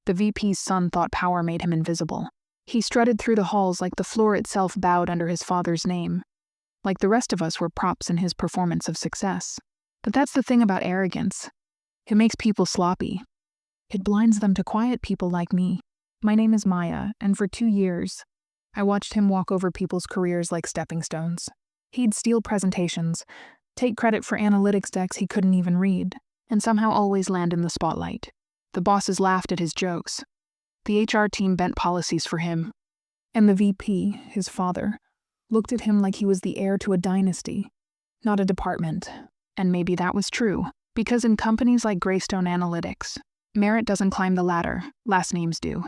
The VP's son thought power made him invisible. He strutted through the halls like the floor itself bowed under his father's name, like the rest of us were props in his performance of success. But that's the thing about arrogance. It makes people sloppy. It blinds them to quiet people like me. My name is Maya, and for 2 years, I watched him walk over people's careers like stepping stones. He'd steal presentations, take credit for analytics decks he couldn't even read, and somehow always land in the spotlight. The bosses laughed at his jokes. The HR team bent policies for him. And the VP, his father, looked at him like he was the heir to a dynasty, not a department. And maybe that was true, because in companies like Greystone Analytics, merit doesn't climb the ladder, last names do.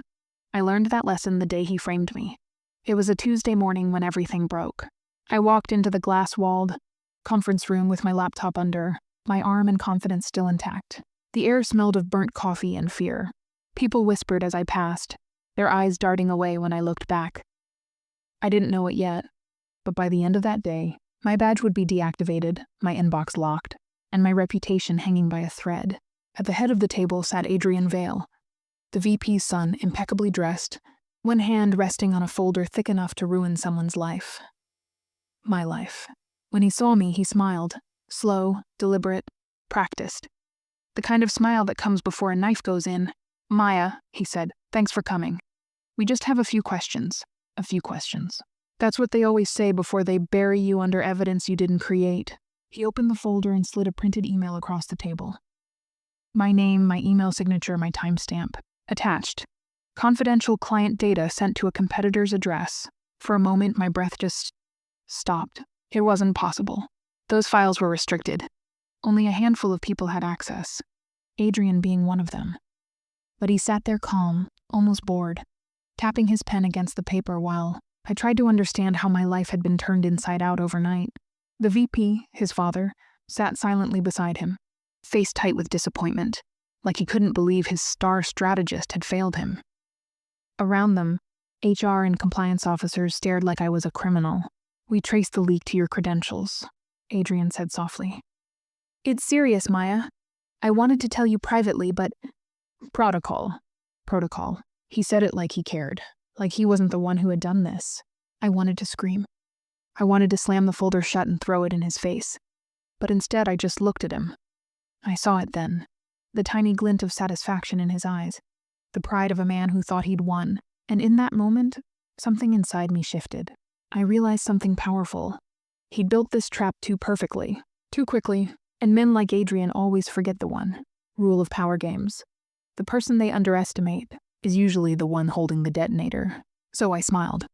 I learned that lesson the day he framed me. It was a Tuesday morning when everything broke. I walked into the glass-walled conference room with my laptop under, my arm and confidence still intact. The air smelled of burnt coffee and fear. People whispered as I passed, their eyes darting away when I looked back. I didn't know it yet, but by the end of that day, my badge would be deactivated, my inbox locked, and my reputation hanging by a thread. At the head of the table sat Adrian Vale, the VP's son, impeccably dressed, one hand resting on a folder thick enough to ruin someone's life. My life. When he saw me, he smiled, slow, deliberate, practiced. The kind of smile that comes before a knife goes in. "Maya," he said, "thanks for coming. We just have a few questions. A few questions." That's what they always say before they bury you under evidence you didn't create. He opened the folder and slid a printed email across the table. My name, my email signature, my timestamp. Attached. Confidential client data sent to a competitor's address. For a moment, my breath just stopped. It wasn't possible. Those files were restricted. Only a handful of people had access, Adrian being one of them. But he sat there calm, almost bored, tapping his pen against the paper while I tried to understand how my life had been turned inside out overnight. The VP, his father, sat silently beside him, face tight with disappointment, like he couldn't believe his star strategist had failed him. Around them, HR and compliance officers stared like I was a criminal. "We traced the leak to your credentials," Adrian said softly. "It's serious, Maya. I wanted to tell you privately, but..." Protocol. He said it like he cared, like he wasn't the one who had done this. I wanted to scream. I wanted to slam the folder shut and throw it in his face. But instead, I just looked at him. I saw it then, the tiny glint of satisfaction in his eyes, the pride of a man who thought he'd won. And in that moment, something inside me shifted. I realized something powerful. He'd built this trap too perfectly, too quickly, and men like Adrian always forget the one rule of power games. The person they underestimate is usually the one holding the detonator. So I smiled.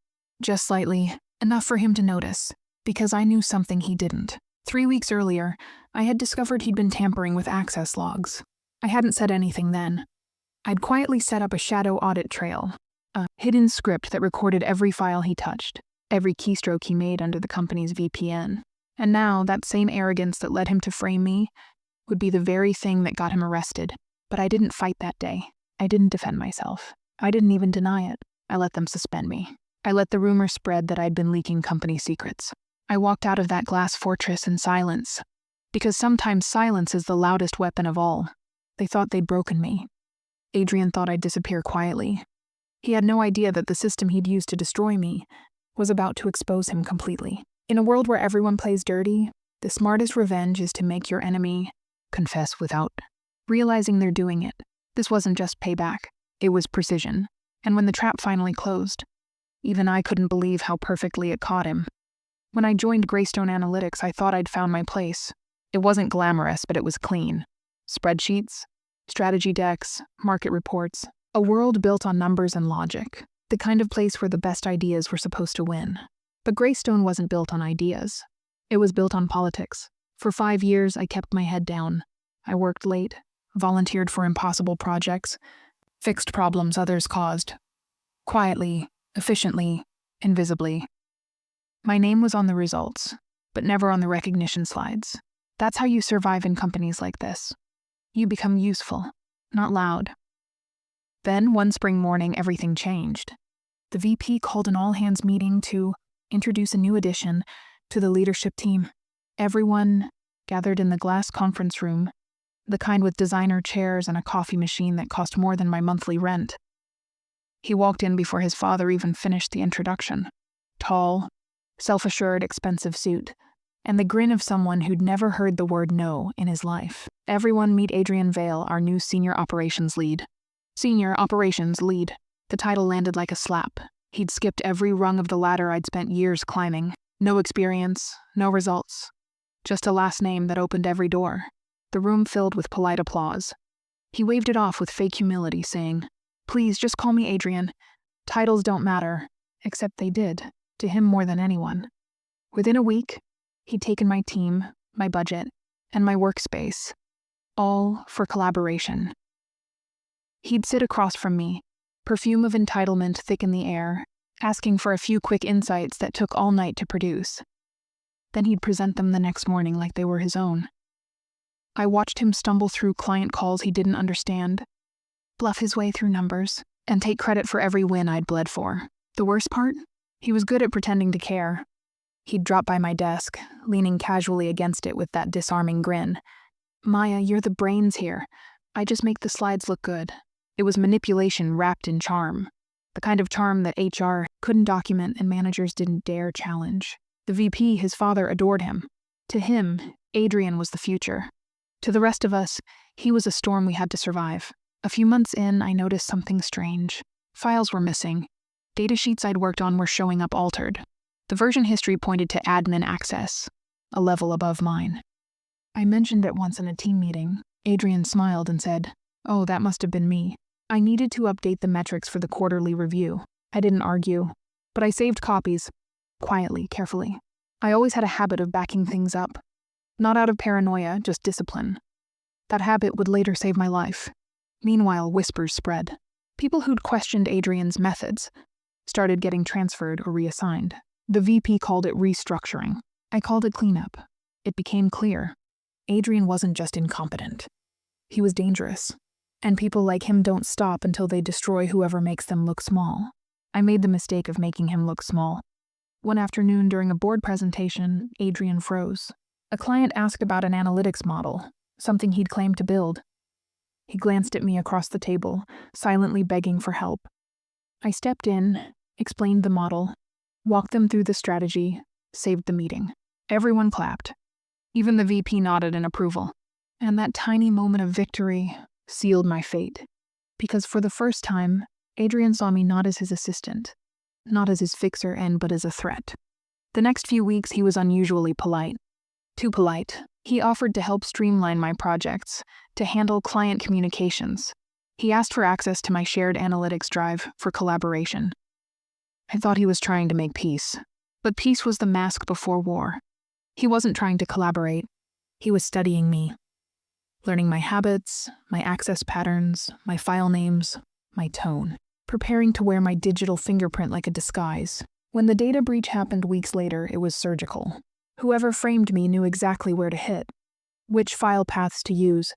Just slightly, enough for him to notice, because I knew something he didn't. 3 weeks earlier, I had discovered he'd been tampering with access logs. I hadn't said anything then. I'd quietly set up a shadow audit trail, a hidden script that recorded every file he touched, every keystroke he made under the company's VPN. And now, that same arrogance that led him to frame me would be the very thing that got him arrested. But I didn't fight that day. I didn't defend myself. I didn't even deny it. I let them suspend me. I let the rumor spread that I'd been leaking company secrets. I walked out of that glass fortress in silence, because sometimes silence is the loudest weapon of all. They thought they'd broken me. Adrian thought I'd disappear quietly. He had no idea that the system he'd used to destroy me was about to expose him completely. In a world where everyone plays dirty, the smartest revenge is to make your enemy confess without realizing they're doing it. This wasn't just payback. It was precision. And when the trap finally closed, even I couldn't believe how perfectly it caught him. When I joined Greystone Analytics, I thought I'd found my place. It wasn't glamorous, but it was clean. Spreadsheets, strategy decks, market reports, a world built on numbers and logic, the kind of place where the best ideas were supposed to win. But Greystone wasn't built on ideas. It was built on politics. For 5 years, I kept my head down. I worked late, volunteered for impossible projects, fixed problems others caused. Quietly, efficiently, invisibly. My name was on the results, but never on the recognition slides. That's how you survive in companies like this. You become useful, not loud. Then, one spring morning, everything changed. The VP called an all-hands meeting to introduce a new addition to the leadership team. Everyone gathered in the glass conference room, the kind with designer chairs and a coffee machine that cost more than my monthly rent. He walked in before his father even finished the introduction. Tall, self-assured, expensive suit, and the grin of someone who'd never heard the word no in his life. Everyone meet Adrian Vale, our new senior operations lead. Senior operations lead. The title landed like a slap. He'd skipped every rung of the ladder I'd spent years climbing. No experience, no results. Just a last name that opened every door. The room filled with polite applause. He waved it off with fake humility, saying, "Please, just call me Adrian. Titles don't matter." Except they did, to him more than anyone. Within a week, he'd taken my team, my budget, and my workspace, all for collaboration. He'd sit across from me, perfume of entitlement thick in the air, asking for a few quick insights that took all night to produce. Then he'd present them the next morning like they were his own. I watched him stumble through client calls he didn't understand, bluff his way through numbers, and take credit for every win I'd bled for. The worst part? He was good at pretending to care. He'd drop by my desk, leaning casually against it with that disarming grin. "Maya, you're the brains here. I just make the slides look good." It was manipulation wrapped in charm. The kind of charm that HR couldn't document and managers didn't dare challenge. The VP, his father, adored him. To him, Adrian was the future. To the rest of us, he was a storm we had to survive. A few months in, I noticed something strange. Files were missing. Data sheets I'd worked on were showing up altered. The version history pointed to admin access, a level above mine. I mentioned it once in a team meeting. Adrian smiled and said, "Oh, that must have been me." I needed to update the metrics for the quarterly review. I didn't argue, but I saved copies, quietly, carefully. I always had a habit of backing things up. Not out of paranoia, just discipline. That habit would later save my life. Meanwhile, whispers spread. People who'd questioned Adrian's methods started getting transferred or reassigned. The VP called it restructuring. I called it cleanup. It became clear. Adrian wasn't just incompetent. He was dangerous. And people like him don't stop until they destroy whoever makes them look small. I made the mistake of making him look small. One afternoon during a board presentation, Adrian froze. A client asked about an analytics model, something he'd claimed to build. He glanced at me across the table, silently begging for help. I stepped in, explained the model, walked them through the strategy, saved the meeting. Everyone clapped. Even the VP nodded in approval. And that tiny moment of victory sealed my fate. Because for the first time, Adrian saw me not as his assistant, not as his fixer but as a threat. The next few weeks he was unusually polite. Too polite. He offered to help streamline my projects, to handle client communications. He asked for access to my shared analytics drive for collaboration. I thought he was trying to make peace, but peace was the mask before war. He wasn't trying to collaborate. He was studying me, learning my habits, my access patterns, my file names, my tone, preparing to wear my digital fingerprint like a disguise. When the data breach happened weeks later, it was surgical. Whoever framed me knew exactly where to hit, which file paths to use,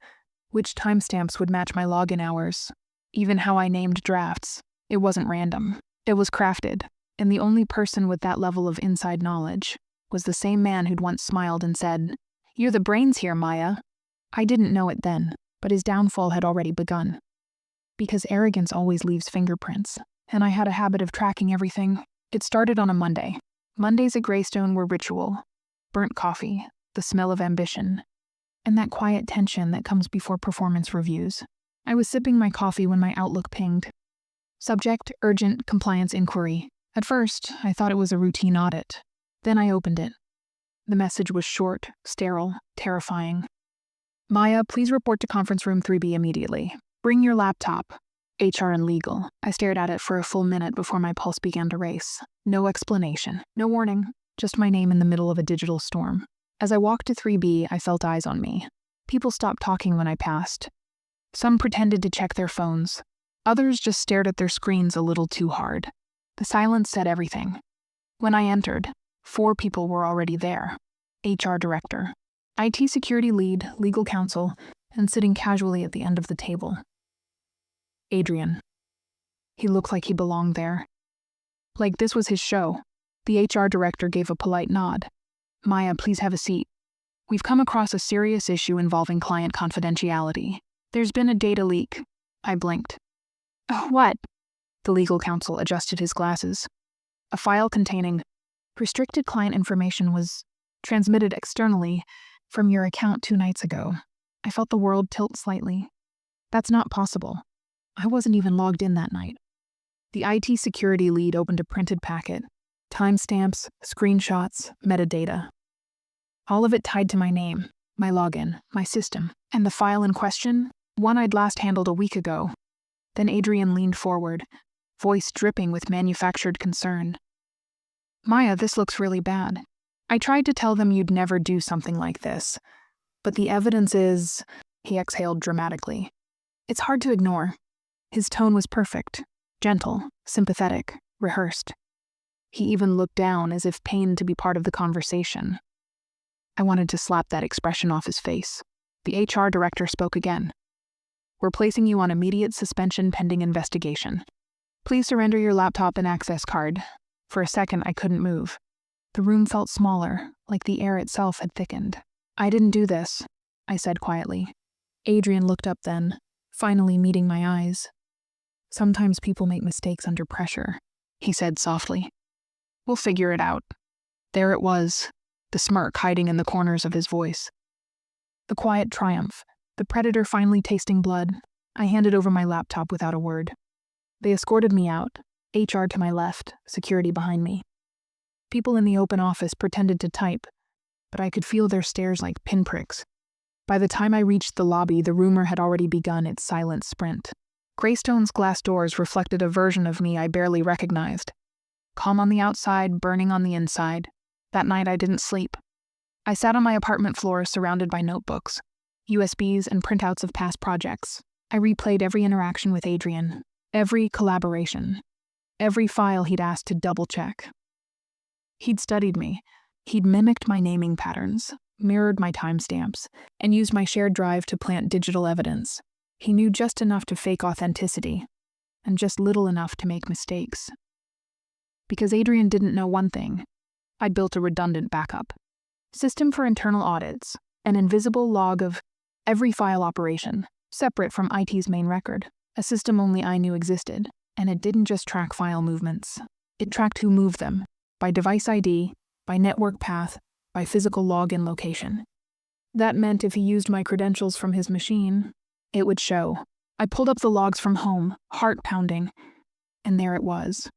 which timestamps would match my login hours, even how I named drafts. It wasn't random. It was crafted, and the only person with that level of inside knowledge was the same man who'd once smiled and said, "You're the brains here, Maya." I didn't know it then, but his downfall had already begun. Because arrogance always leaves fingerprints, and I had a habit of tracking everything. It started on a Monday. Mondays at Greystone were ritual. Burnt coffee, the smell of ambition, and that quiet tension that comes before performance reviews. I was sipping my coffee when my Outlook pinged. Subject, urgent compliance inquiry. At first, I thought it was a routine audit. Then I opened it. The message was short, sterile, terrifying. "Maya, please report to conference room 3B immediately. Bring your laptop. HR and legal." I stared at it for a full minute before my pulse began to race. No explanation, no warning, just my name in the middle of a digital storm. As I walked to 3B, I felt eyes on me. People stopped talking when I passed. Some pretended to check their phones. Others just stared at their screens a little too hard. The silence said everything. When I entered, 4 people were already there. HR director, IT security lead, legal counsel, and sitting casually at the end of the table. Adrian. He looked like he belonged there. Like this was his show. The HR director gave a polite nod. "Maya, please have a seat." We've come across a serious issue involving client confidentiality. There's been a data leak. I blinked. Oh, what? The legal counsel adjusted his glasses. A file containing restricted client information was transmitted externally from your account 2 nights ago. I felt the world tilt slightly. That's not possible. I wasn't even logged in that night. The IT security lead opened a printed packet. Timestamps, screenshots, metadata. All of it tied to my name, my login, my system, and the file in question, one I'd last handled a week ago. Then Adrian leaned forward, voice dripping with manufactured concern. Maya, this looks really bad. I tried to tell them you'd never do something like this, but the evidence is, he exhaled dramatically. It's hard to ignore. His tone was perfect, gentle, sympathetic, rehearsed. He even looked down as if pained to be part of the conversation. I wanted to slap that expression off his face. The HR director spoke again. We're placing you on immediate suspension pending investigation. Please surrender your laptop and access card. For a second, I couldn't move. The room felt smaller, like the air itself had thickened. I didn't do this, I said quietly. Adrian looked up then, finally meeting my eyes. Sometimes people make mistakes under pressure, he said softly. We'll figure it out. There it was, the smirk hiding in the corners of his voice. The quiet triumph, the predator finally tasting blood. I handed over my laptop without a word. They escorted me out, HR to my left, security behind me. People in the open office pretended to type, but I could feel their stares like pinpricks. By the time I reached the lobby, the rumor had already begun its silent sprint. Greystone's glass doors reflected a version of me I barely recognized. Calm on the outside, burning on the inside. That night I didn't sleep. I sat on my apartment floor surrounded by notebooks, USBs, and printouts of past projects. I replayed every interaction with Adrian, every collaboration, every file he'd asked to double-check. He'd studied me. He'd mimicked my naming patterns, mirrored my timestamps, and used my shared drive to plant digital evidence. He knew just enough to fake authenticity, and just little enough to make mistakes. Because Adrian didn't know one thing, I'd built a redundant backup. System for internal audits, an invisible log of every file operation, separate from IT's main record, a system only I knew existed, and it didn't just track file movements. It tracked who moved them, by device ID, by network path, by physical login location. That meant if he used my credentials from his machine, it would show. I pulled up the logs from home, heart pounding, and there it was.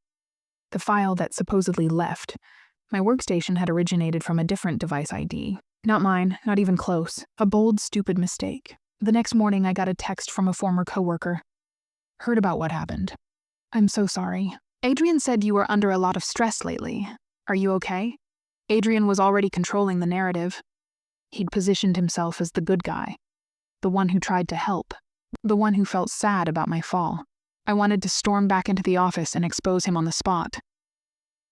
The file that supposedly left. My workstation had originated from a different device ID. Not mine, not even close. A bold, stupid mistake. The next morning, I got a text from a former coworker. Heard about what happened. I'm so sorry. Adrian said you were under a lot of stress lately. Are you okay? Adrian was already controlling the narrative. He'd positioned himself as the good guy. The one who tried to help. The one who felt sad about my fall. I wanted to storm back into the office and expose him on the spot.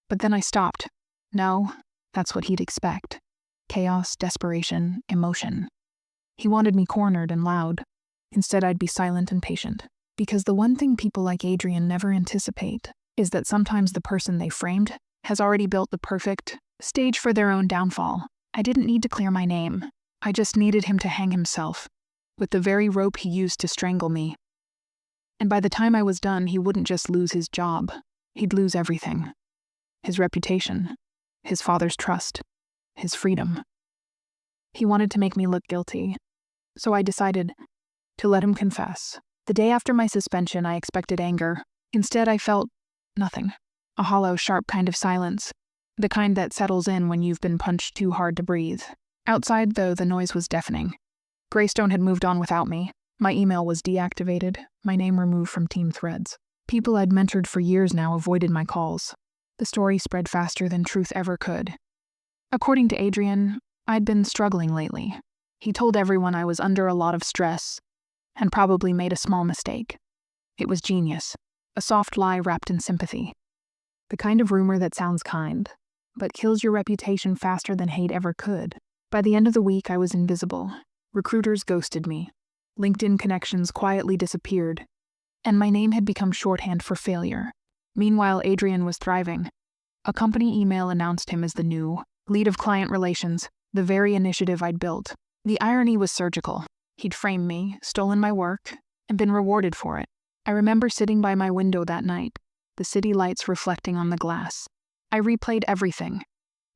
But then I stopped. No, that's what he'd expect. Chaos, desperation, emotion. He wanted me cornered and loud. Instead, I'd be silent and patient. Because the one thing people like Adrian never anticipate is that sometimes the person they framed has already built the perfect stage for their own downfall. I didn't need to clear my name. I just needed him to hang himself, with the very rope he used to strangle me. And by the time I was done, he wouldn't just lose his job. He'd lose everything. His reputation, his father's trust, his freedom. He wanted to make me look guilty, so I decided to let him confess. The day after my suspension, I expected anger. Instead, I felt nothing. A hollow, sharp kind of silence. The kind that settles in when you've been punched too hard to breathe. Outside, though, the noise was deafening. Greystone had moved on without me. My email was deactivated, my name removed from team threads. People I'd mentored for years now avoided my calls. The story spread faster than truth ever could. According to Adrian, I'd been struggling lately. He told everyone I was under a lot of stress, and probably made a small mistake. It was genius, a soft lie wrapped in sympathy. The kind of rumor that sounds kind, but kills your reputation faster than hate ever could. By the end of the week, I was invisible. Recruiters ghosted me. LinkedIn connections quietly disappeared, and my name had become shorthand for failure. Meanwhile, Adrian was thriving. A company email announced him as the new lead of client relations, The very initiative I'd built. The irony was surgical. He'd framed me, stolen my work, and been rewarded for it. I remember sitting by my window that night, the city lights reflecting on the glass. I replayed everything.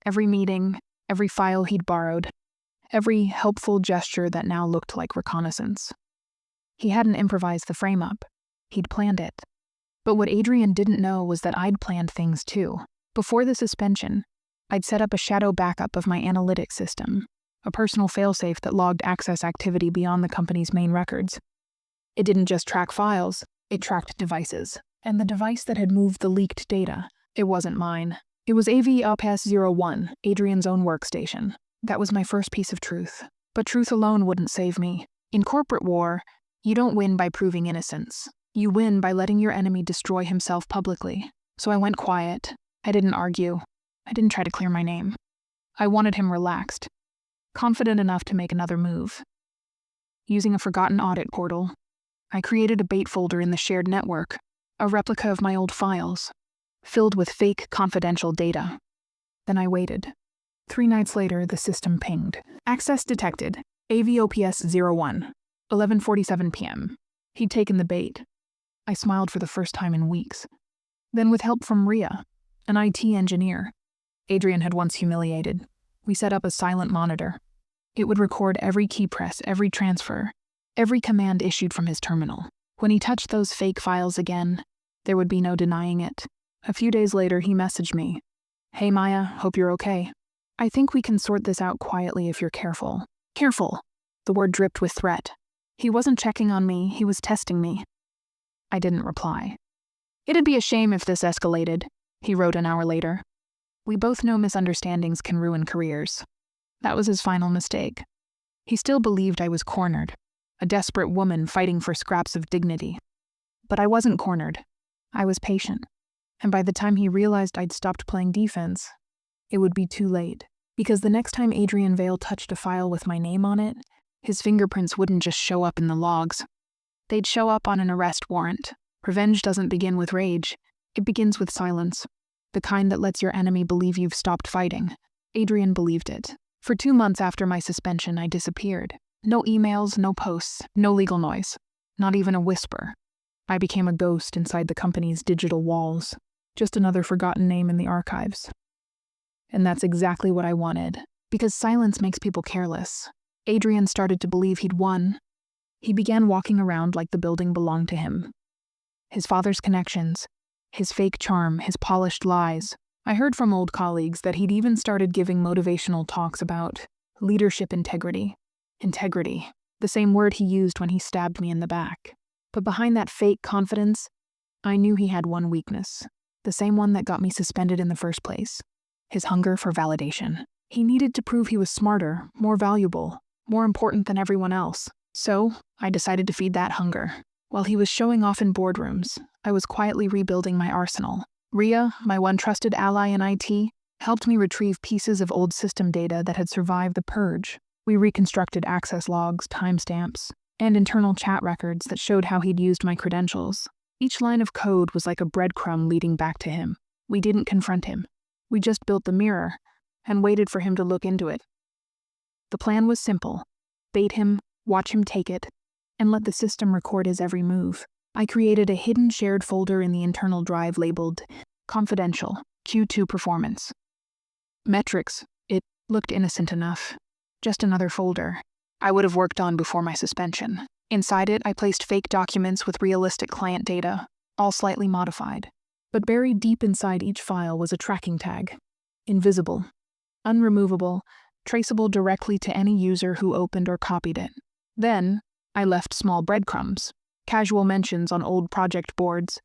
Every meeting, every file he'd borrowed, every helpful gesture that now looked like reconnaissance. He hadn't improvised the frame-up. He'd planned it. But what Adrian didn't know was that I'd planned things too. Before the suspension, I'd set up a shadow backup of my analytics system, a personal failsafe that logged access activity beyond the company's main records. It didn't just track files, it tracked devices. And the device that had moved the leaked data, it wasn't mine. It was AV-01, Adrian's own workstation. That was my first piece of truth. But truth alone wouldn't save me. In corporate war, you don't win by proving innocence. You win by letting your enemy destroy himself publicly. So I went quiet. I didn't argue. I didn't try to clear my name. I wanted him relaxed, confident enough to make another move. Using a forgotten audit portal, I created a bait folder in the shared network, a replica of my old files, filled with fake confidential data. Then I waited. 3 nights later, the system pinged. Access detected. AVOPS-01, 11:47 p.m. He'd taken the bait. I smiled for the first time in weeks. Then with help from Ria, an IT engineer, Adrian had once humiliated, we set up a silent monitor. It would record every key press, every transfer, every command issued from his terminal. When he touched those fake files again, there would be no denying it. A few days later, he messaged me. "Hey Maya, hope you're okay. I think we can sort this out quietly if you're careful." Careful! The word dripped with threat. He wasn't checking on me, he was testing me. I didn't reply. "It'd be a shame if this escalated," he wrote an hour later. We both know misunderstandings can ruin careers. That was his final mistake. He still believed I was cornered, a desperate woman fighting for scraps of dignity. But I wasn't cornered. I was patient. And by the time he realized I'd stopped playing defense, it would be too late. Because the next time Adrian Vale touched a file with my name on it, his fingerprints wouldn't just show up in the logs. They'd show up on an arrest warrant. Revenge doesn't begin with rage. It begins with silence. The kind that lets your enemy believe you've stopped fighting. Adrian believed it. For 2 months after my suspension, I disappeared. No emails, no posts, no legal noise. Not even a whisper. I became a ghost inside the company's digital walls. Just another forgotten name in the archives. And that's exactly what I wanted. Because silence makes people careless. Adrian started to believe he'd won. He began walking around like the building belonged to him. His father's connections, his fake charm, his polished lies. I heard from old colleagues that he'd even started giving motivational talks about leadership integrity. Integrity, the same word he used when he stabbed me in the back. But behind that fake confidence, I knew he had one weakness, the same one that got me suspended in the first place. His hunger for validation. He needed to prove he was smarter, more valuable, more important than everyone else. So, I decided to feed that hunger. While he was showing off in boardrooms, I was quietly rebuilding my arsenal. Ria, my one trusted ally in IT, helped me retrieve pieces of old system data that had survived the purge. We reconstructed access logs, timestamps, and internal chat records that showed how he'd used my credentials. Each line of code was like a breadcrumb leading back to him. We didn't confront him. We just built the mirror and waited for him to look into it. The plan was simple. Bait him, watch him take it, and let the system record his every move. I created a hidden shared folder in the internal drive labeled Confidential, Q2 Performance. Metrics, it looked innocent enough. Just another folder I would have worked on before my suspension. Inside it, I placed fake documents with realistic client data, all slightly modified. But buried deep inside each file was a tracking tag. Invisible, unremovable, traceable directly to any user who opened or copied it. Then, I left small breadcrumbs, casual mentions on old project boards,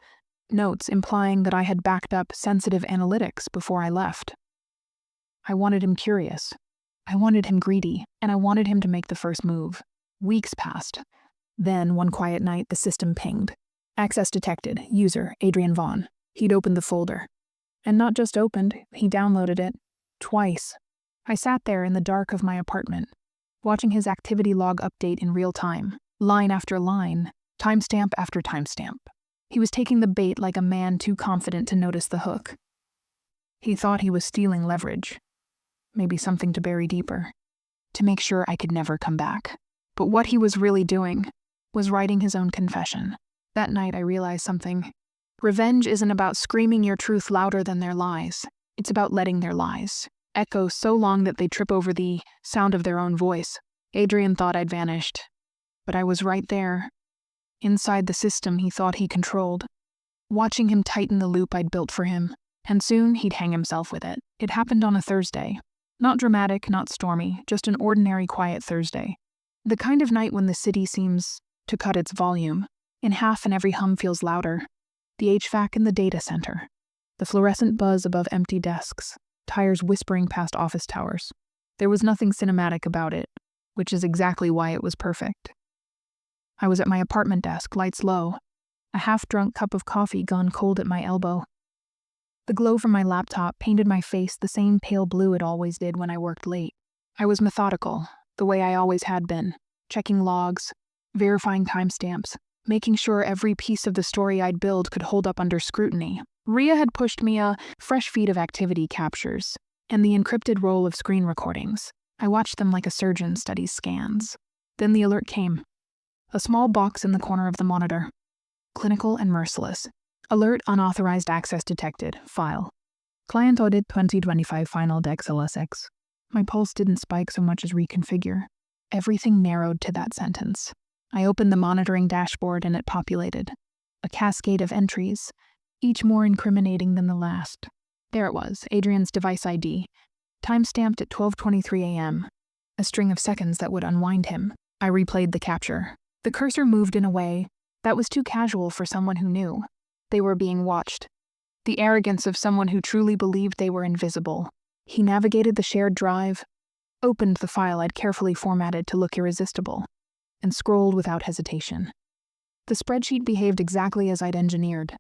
notes implying that I had backed up sensitive analytics before I left. I wanted him curious. I wanted him greedy, and I wanted him to make the first move. Weeks passed. Then, one quiet night, the system pinged. Access detected. User, Adrian Vaughn. He'd opened the folder. And not just opened, he downloaded it. Twice. I sat there in the dark of my apartment, watching his activity log update in real time, line after line, timestamp after timestamp. He was taking the bait like a man too confident to notice the hook. He thought he was stealing leverage. maybe something to bury deeper, to make sure I could never come back. But what he was really doing was writing his own confession. That night I realized something. Revenge isn't about screaming your truth louder than their lies. It's about letting their lies echo so long that they trip over the sound of their own voice. Adrian thought I'd vanished, but I was right there, inside the system he thought he controlled, watching him tighten the loop I'd built for him, and soon he'd hang himself with it. It happened on a Thursday. Not dramatic, not stormy, just an ordinary quiet Thursday. The kind of night when the city seems to cut its volume in half and every hum feels louder. The HVAC in the data center, the fluorescent buzz above empty desks, tires whispering past office towers. There was nothing cinematic about it, which is exactly why it was perfect. I was at my apartment desk, lights low, a half-drunk cup of coffee gone cold at my elbow. The glow from my laptop painted my face the same pale blue it always did when I worked late. I was methodical, the way I always had been, checking logs, verifying timestamps, making sure every piece of the story I'd build could hold up under scrutiny. Ria had pushed me a fresh feed of activity captures and the encrypted roll of screen recordings. I watched them like a surgeon studies scans. Then the alert came. A small box in the corner of the monitor. Clinical and merciless. Alert: unauthorized access detected. File. Client audit 2025 final dex LSX. My pulse didn't spike so much as reconfigure. Everything narrowed to that sentence. I opened the monitoring dashboard and it populated. A cascade of entries, each more incriminating than the last. There it was, Adrian's device ID, timestamped at 12:23 a.m., a string of seconds that would unwind him. I replayed the capture. The cursor moved in a way that was too casual for someone who knew. They were being watched. The arrogance of someone who truly believed they were invisible. He navigated the shared drive, opened the file I'd carefully formatted to look irresistible, and scrolled without hesitation. The spreadsheet behaved exactly as I'd engineered.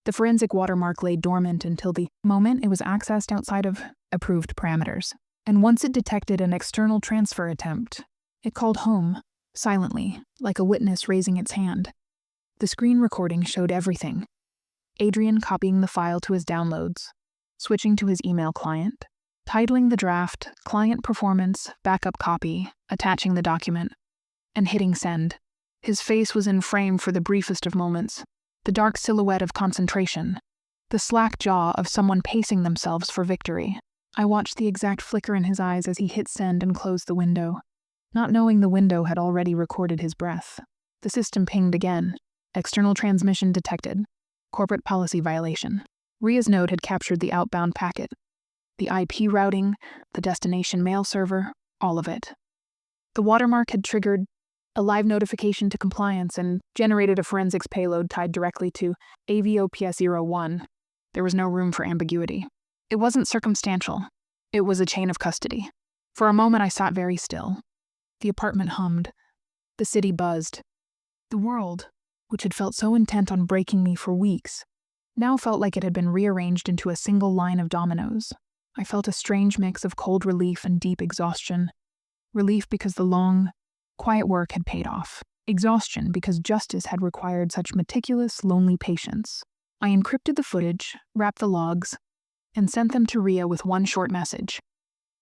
The forensic watermark lay dormant until the moment it was accessed outside of approved parameters. And once it detected an external transfer attempt, it called home, silently, like a witness raising its hand. The screen recording showed everything. Adrian copying the file to his downloads, switching to his email client, titling the draft, client performance, backup copy, attaching the document, and hitting send. His face was in frame for the briefest of moments, the dark silhouette of concentration, the slack jaw of someone pacing themselves for victory. I watched the exact flicker in his eyes as he hit send and closed the window, not knowing the window had already recorded his breath. The system pinged again. External transmission detected. Corporate policy violation. Ria's node had captured the outbound packet. The IP routing, the destination mail server, all of it. The watermark had triggered a live notification to compliance and generated a forensics payload tied directly to AVOPS-01. There was no room for ambiguity. It wasn't circumstantial. It was a chain of custody. For a moment I sat very still. The apartment hummed. The city buzzed. The world, which had felt so intent on breaking me for weeks, now felt like it had been rearranged into a single line of dominoes. I felt a strange mix of cold relief and deep exhaustion. Relief because the long, quiet work had paid off. Exhaustion because justice had required such meticulous, lonely patience. I encrypted the footage, wrapped the logs, and sent them to Ria with one short message.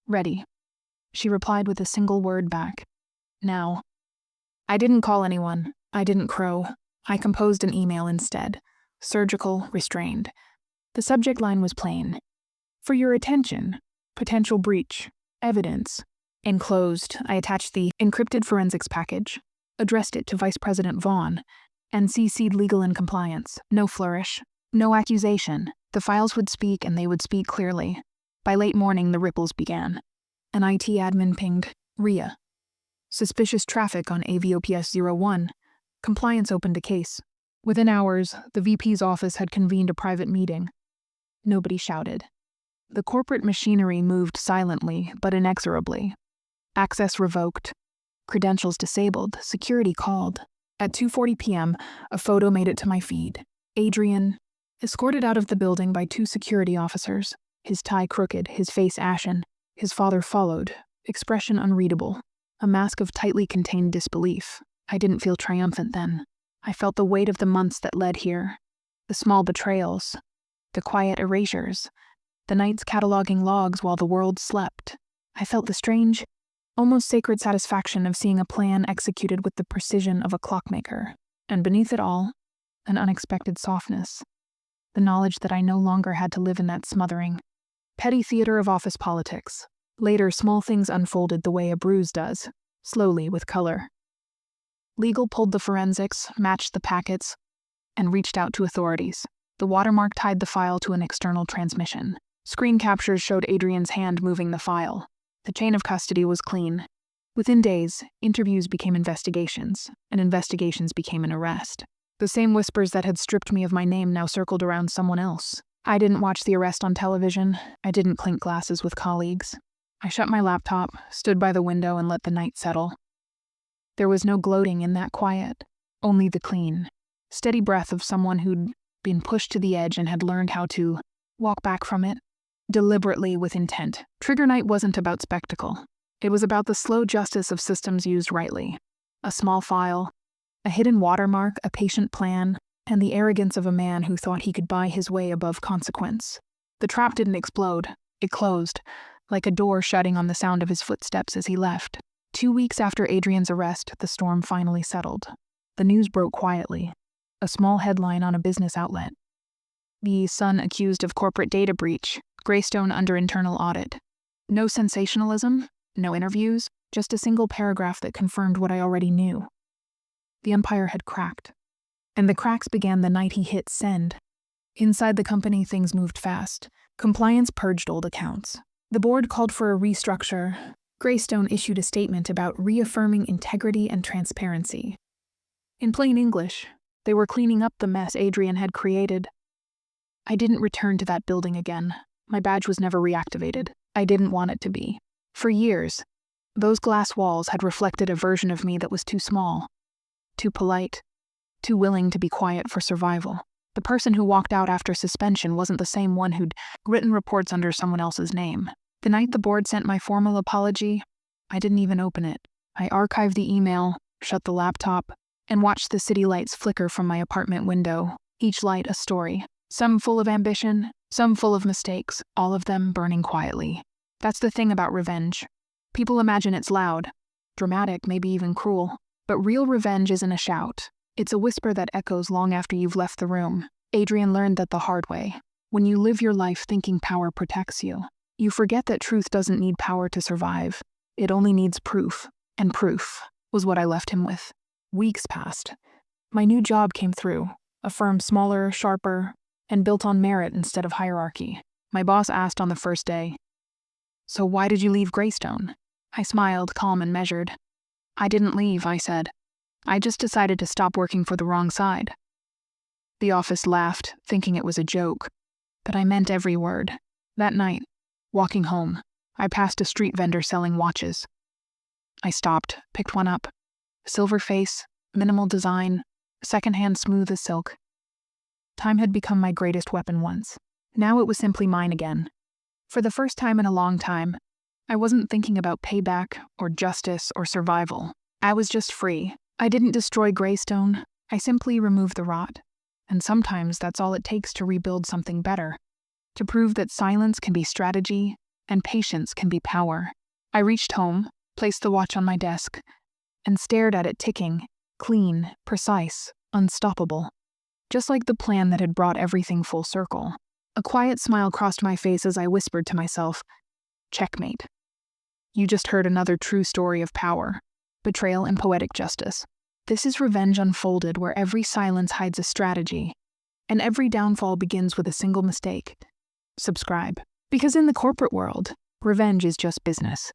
Ready. She replied with a single word back. Now. I didn't call anyone. I didn't crow. I composed an email instead. Surgical, restrained. The subject line was plain. For your attention. Potential breach. Evidence. Enclosed, I attached the encrypted forensics package, addressed it to Vice President Vaughn, and CC'd legal and compliance. No flourish. No accusation. The files would speak and they would speak clearly. By late morning, the ripples began. An IT admin pinged, Ria. Suspicious traffic on AVOPS-01. Compliance opened a case. Within hours, the VP's office had convened a private meeting. Nobody shouted. The corporate machinery moved silently but inexorably. Access revoked. Credentials disabled. Security called. At 2:40 p.m., a photo made it to my feed. Adrian, escorted out of the building by 2 security officers, his tie crooked, his face ashen. His father followed, expression unreadable, a mask of tightly contained disbelief. I didn't feel triumphant then. I felt the weight of the months that led here, the small betrayals, the quiet erasures, the nights cataloging logs while the world slept. I felt the strange, almost sacred satisfaction of seeing a plan executed with the precision of a clockmaker, and beneath it all, an unexpected softness. The knowledge that I no longer had to live in that smothering, petty theater of office politics. Later, small things unfolded the way a bruise does, slowly with color. Legal pulled the forensics, matched the packets, and reached out to authorities. The watermark tied the file to an external transmission. Screen captures showed Adrian's hand moving the file. The chain of custody was clean. Within days, interviews became investigations, and investigations became an arrest. The same whispers that had stripped me of my name now circled around someone else. I didn't watch the arrest on television. I didn't clink glasses with colleagues. I shut my laptop, stood by the window, and let the night settle. There was no gloating in that quiet, only the clean, steady breath of someone who'd been pushed to the edge and had learned how to walk back from it, deliberately with intent. Trigger night wasn't about spectacle. It was about the slow justice of systems used rightly. A small file, a hidden watermark, a patient plan, and the arrogance of a man who thought he could buy his way above consequence. The trap didn't explode. It closed, like a door shutting on the sound of his footsteps as he left. 2 weeks after Adrian's arrest, the storm finally settled. The news broke quietly. A small headline on a business outlet. The Sun accused of corporate data breach, Greystone under internal audit. No sensationalism, no interviews, just a single paragraph that confirmed what I already knew. The empire had cracked. And the cracks began the night he hit send. Inside the company, things moved fast. Compliance purged old accounts. The board called for a restructure. Greystone issued a statement about reaffirming integrity and transparency. In plain English, they were cleaning up the mess Adrian had created. I didn't return to that building again. My badge was never reactivated. I didn't want it to be. For years, those glass walls had reflected a version of me that was too small, too polite, too willing to be quiet for survival. The person who walked out after suspension wasn't the same one who'd written reports under someone else's name. The night the board sent my formal apology, I didn't even open it. I archived the email, shut the laptop, and watched the city lights flicker from my apartment window, each light a story. Some full of ambition, some full of mistakes, all of them burning quietly. That's the thing about revenge. People imagine it's loud, dramatic, maybe even cruel. But real revenge isn't a shout. It's a whisper that echoes long after you've left the room. Adrian learned that the hard way. When you live your life thinking power protects you, you forget that truth doesn't need power to survive. It only needs proof. And proof was what I left him with. Weeks passed. My new job came through. A firm smaller, sharper, and built on merit instead of hierarchy. My boss asked on the first day, "So why did you leave Greystone?" I smiled, calm and measured. "I didn't leave," I said. "I just decided to stop working for the wrong side." The office laughed, thinking it was a joke. But I meant every word. That night, walking home, I passed a street vendor selling watches. I stopped, picked one up. Silver face, minimal design, secondhand smooth as silk. Time had become my greatest weapon once. Now it was simply mine again. For the first time in a long time, I wasn't thinking about payback or justice or survival. I was just free. I didn't destroy Greystone. I simply removed the rot. And sometimes that's all it takes to rebuild something better. To prove that silence can be strategy and patience can be power. I reached home, placed the watch on my desk, and stared at it ticking, clean, precise, unstoppable. Just like the plan that had brought everything full circle. A quiet smile crossed my face as I whispered to myself, "Checkmate." You just heard another true story of power, betrayal, and poetic justice. This is revenge unfolded, where every silence hides a strategy, and every downfall begins with a single mistake. Subscribe. Because in the corporate world, revenge is just business.